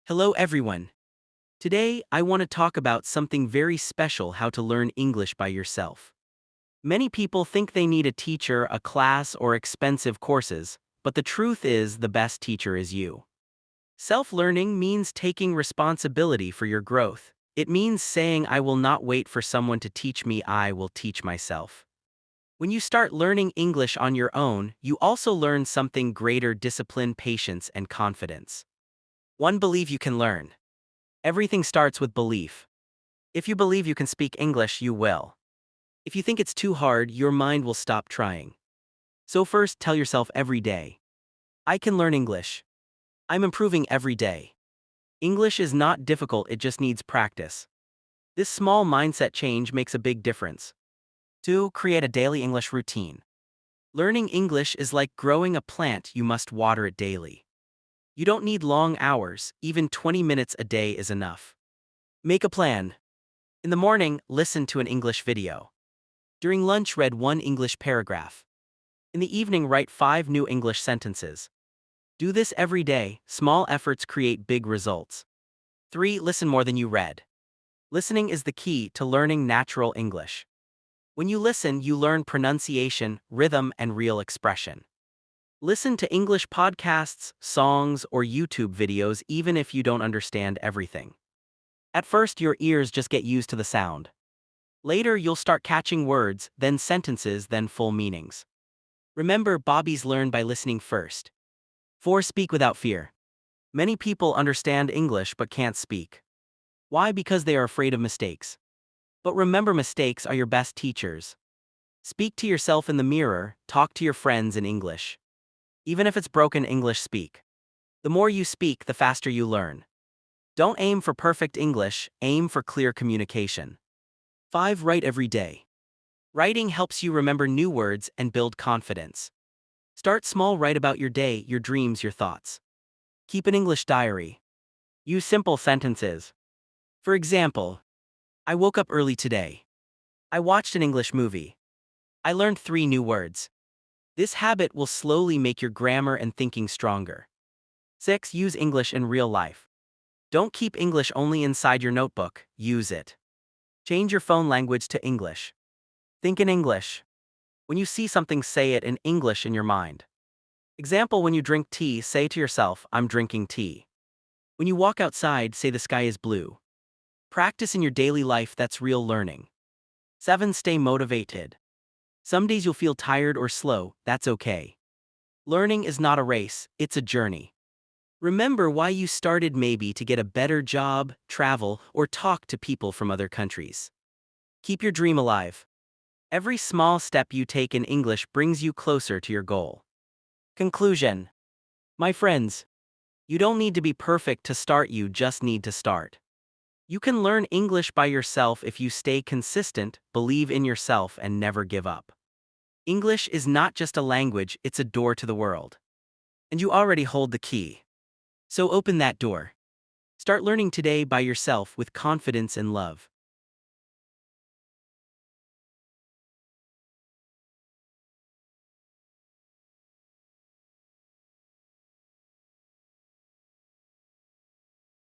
Hello everyone. Today, I want to talk about something very special: how to learn English by yourself. Many people think they need a teacher, a class, or expensive courses, but the truth is the best teacher is you. Self-learning means taking responsibility for your growth. It means saying, I will not wait for someone to teach me, I will teach myself. When you start learning English on your own, you also learn something greater: discipline, patience, and confidence. One, believe you can learn. Everything starts with belief. If you believe you can speak English, you will. If you think it's too hard, your mind will stop trying. So first, tell yourself every day, I can learn English. I'm improving every day. English is not difficult, it just needs practice. This small mindset change makes a big difference. 2. Create a daily English routine. Learning English is like growing a plant, you must water it daily. You don't need long hours, even 20 minutes a day is enough. Make a plan. In the morning, listen to an English video. During lunch, read one English paragraph. In the evening, write 5 new English sentences. Do this every day. Small efforts create big results. 3. Listen more than you read. Listening is the key to learning natural English. When you listen, you learn pronunciation, rhythm, and real expression. Listen to English podcasts, songs, or YouTube videos even if you don't understand everything. At first, your ears just get used to the sound. Later, you'll start catching words, then sentences, then full meanings. Remember, Bobbies learn by listening first. 4. Speak without fear. Many people understand English but can't speak. Why? Because they are afraid of mistakes. But remember, mistakes are your best teachers. Speak to yourself in the mirror, talk to your friends in English. Even if it's broken English, speak. The more you speak, the faster you learn. Don't aim for perfect English, aim for clear communication. 5. Write every day. Writing helps you remember new words and build confidence. Start small, write about your day, your dreams, your thoughts. Keep an English diary. Use simple sentences. For example, I woke up early today. I watched an English movie. I learned 3 new words. This habit will slowly make your grammar and thinking stronger. 6. Use English in real life. Don't keep English only inside your notebook, use it. Change your phone language to English. Think in English. When you see something, say it in English in your mind. Example, when you drink tea, say to yourself, I'm drinking tea. When you walk outside, say the sky is blue. Practice in your daily life, that's real learning. 7. Stay motivated. Some days you'll feel tired or slow, that's okay. Learning is not a race, it's a journey. Remember why you started: maybe to get a better job, travel, or talk to people from other countries. Keep your dream alive. Every small step you take in English brings you closer to your goal. Conclusion. My friends, you don't need to be perfect to start, you just need to start. You can learn English by yourself if you stay consistent, believe in yourself, and never give up. English is not just a language, it's a door to the world. And you already hold the key. So open that door. Start learning today by yourself with confidence and love.